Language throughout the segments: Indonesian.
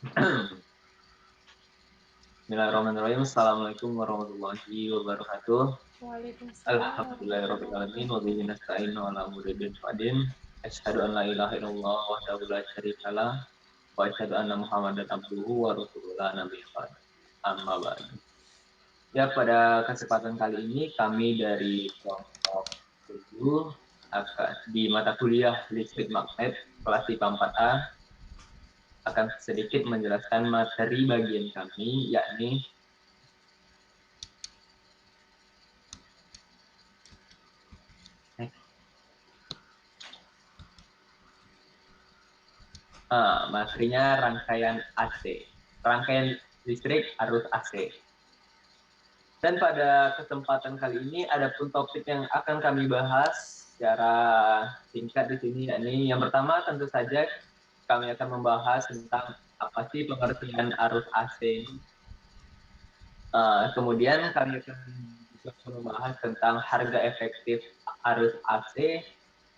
Bismillahirrahmanirrahim. Assalamualaikum warahmatullahi wabarakatuh. Waalaikumsalam warahmatullahi Alhamdulillahirrahmanirrahim. Wa bihi wabarakatuh. nasta'inu ala umuri din fadin. Asyhadu an la ilaha illallah wahdahu la syarikalah wa asyhadu anna Muhammadan abduhu wa rasuluhu la nabiyya ba'du. Amma ba'du. Ya, pada kesempatan kali ini kami dari kelompok 7 di mata kuliah listrik magnet kelas IPA 4A akan sedikit menjelaskan materi bagian kami, yakni materinya rangkaian AC, rangkaian listrik arus AC. Dan pada kesempatan kali ini ada pun topik yang akan kami bahas secara singkat di sini, yakni yang pertama tentu saja kami akan membahas tentang apa sih pengertian arus AC. Kemudian kami akan juga membahas tentang harga efektif arus AC.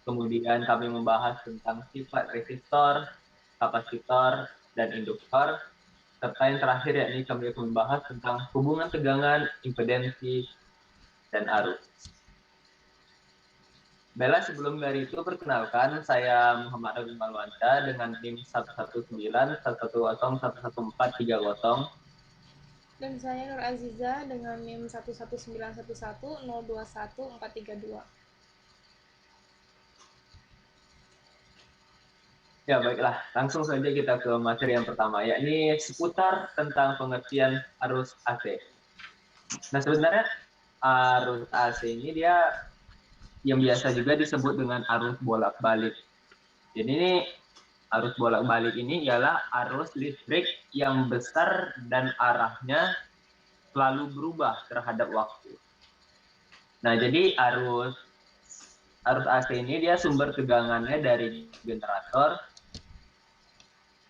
Kemudian kami membahas tentang sifat resistor, kapasitor, dan induktor. Serta yang terakhir yakni kami akan membahas tentang hubungan tegangan, impedensi, dan arus. Bella, sebelum dari itu perkenalkan, saya Muhammad Agung Malwanta dengan NIM 11911011430. Dan saya Nur Aziza dengan NIM 11911021432. Ya, baiklah. Langsung saja kita ke materi yang pertama, yakni seputar tentang pengertian arus AC. Nah, sebenarnya arus AC ini dia yang biasa juga disebut dengan arus bolak-balik. Jadi ini arus bolak-balik ini ialah arus listrik yang besar dan arahnya selalu berubah terhadap waktu. Nah, jadi arus AC ini dia sumber tegangannya dari generator,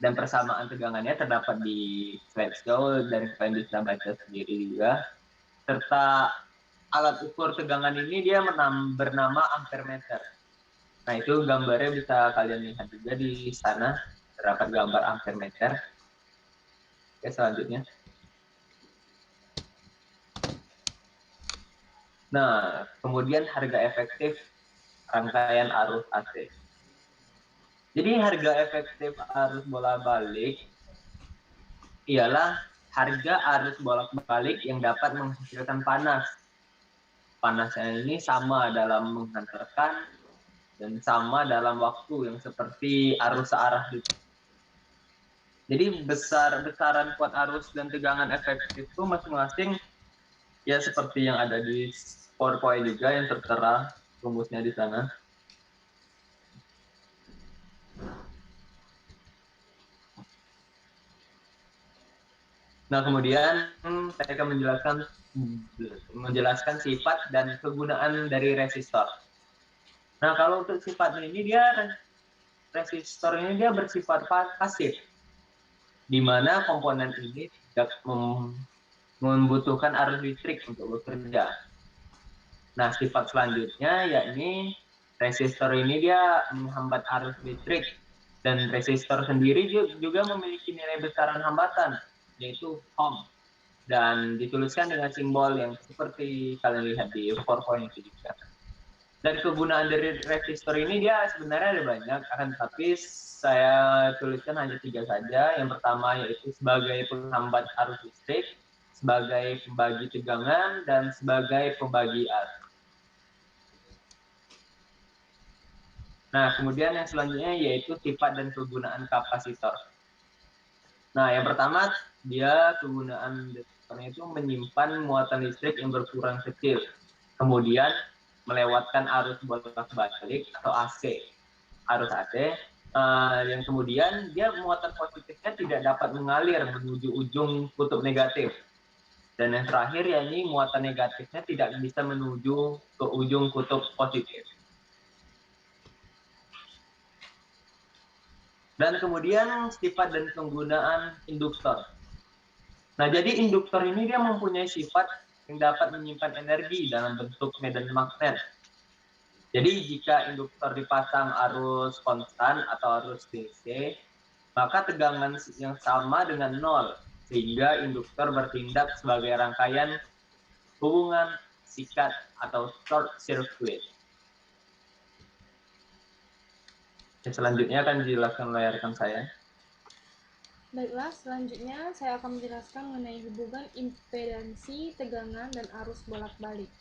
dan persamaan tegangannya terdapat di slideshow dan kalian bisa baca sendiri juga. Serta alat ukur tegangan ini dia bernama ampermeter. Nah, itu gambarnya bisa kalian lihat juga di sana, terdapat gambar ampermeter. Oke, selanjutnya. Nah, kemudian harga efektif rangkaian arus AC. Jadi harga efektif arus bolak-balik ialah harga arus bolak-balik yang dapat menghasilkan panas. Panasnya ini sama dalam menghantarkan dan sama dalam waktu yang seperti arus searah gitu. Jadi besaran kuat arus dan tegangan efektif itu masing-masing ya seperti yang ada di PowerPoint juga yang tertera rumusnya di sana. Nah, kemudian saya akan menjelaskan sifat dan kegunaan dari resistor. Nah, kalau untuk sifat ini resistor ini dia bersifat pasif, di mana komponen ini tidak membutuhkan arus listrik untuk bekerja. Nah, sifat selanjutnya yakni resistor ini dia menghambat arus listrik, dan resistor sendiri juga memiliki nilai besaran hambatan, yaitu ohm, dan dituliskan dengan simbol yang seperti kalian lihat di PowerPoint itu juga. Dan kegunaan dari resistor ini dia sebenarnya ada banyak, akan tetapi saya tuliskan hanya 3 saja. Yang pertama yaitu sebagai penghambat arus listrik, sebagai pembagi tegangan, dan sebagai pembagi arus. Nah, kemudian yang selanjutnya yaitu sifat dan kegunaan kapasitor. Nah, yang pertama dia kegunaan resistornya itu menyimpan muatan listrik yang berkurang kecil, kemudian melewatkan arus bolak-balik atau AC, arus AC, yang kemudian dia muatan positifnya tidak dapat mengalir menuju ujung kutub negatif, dan yang terakhir yakni muatan negatifnya tidak bisa menuju ke ujung kutub positif. Dan kemudian sifat dan penggunaan induktor. Nah, jadi induktor ini dia mempunyai sifat yang dapat menyimpan energi dalam bentuk medan magnet. Jadi jika induktor dipasang arus konstan atau arus DC, maka tegangan yang sama dengan nol, sehingga induktor bertindak sebagai rangkaian hubungan sikat atau short circuit. Selanjutnya akan dijelaskan oleh rekan saya. Baiklah, selanjutnya saya akan menjelaskan mengenai hubungan impedansi, tegangan, dan arus bolak-balik.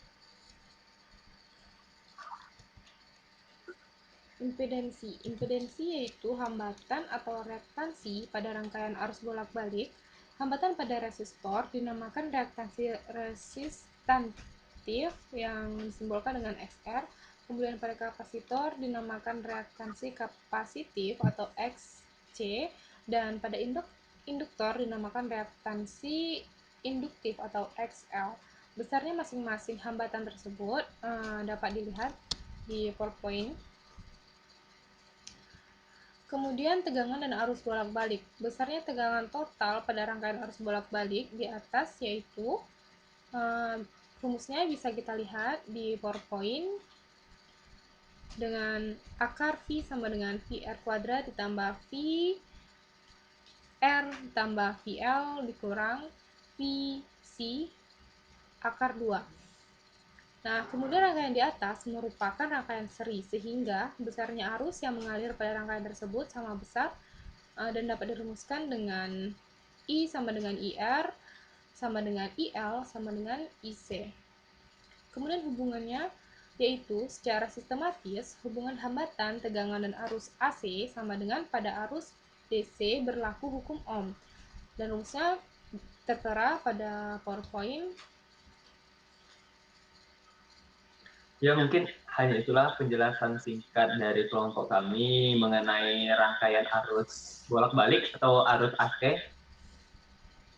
Impedansi yaitu hambatan atau reaktansi pada rangkaian arus bolak-balik. Hambatan pada resistor dinamakan reaktansi resistantif yang disimbolkan dengan XR. Kemudian pada kapasitor dinamakan reaktansi kapasitif atau XC, dan pada induktor dinamakan reaktansi induktif atau XL. Besarnya masing-masing hambatan tersebut dapat dilihat di PowerPoint. Kemudian tegangan dan arus bolak-balik. Besarnya tegangan total pada rangkaian arus bolak-balik di atas yaitu rumusnya bisa kita lihat di PowerPoint dengan akar V sama dengan VR kuadrat ditambah V R ditambah VL dikurang VC akar 2. Nah, kemudian rangkaian di atas merupakan rangkaian seri, sehingga besarnya arus yang mengalir pada rangkaian tersebut sama besar dan dapat dirumuskan dengan I sama dengan IR sama dengan IL sama dengan IC. Kemudian hubungannya yaitu secara sistematis hubungan hambatan, tegangan, dan arus AC sama dengan pada arus DC berlaku hukum Ohm. Dan rumusnya tertera pada PowerPoint. Ya, mungkin hanya itulah penjelasan singkat dari kelompok kami mengenai rangkaian arus bolak-balik atau arus AC.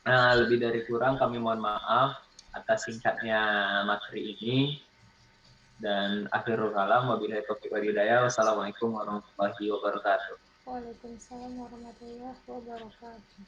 Lebih dari kurang kami mohon maaf atas singkatnya materi ini. Dan akhirul kalam, wabillahi taufiq wal hidayah. Wassalamualaikum warahmatullahi wabarakatuh. Waalaikumsalam warahmatullahi wabarakatuh.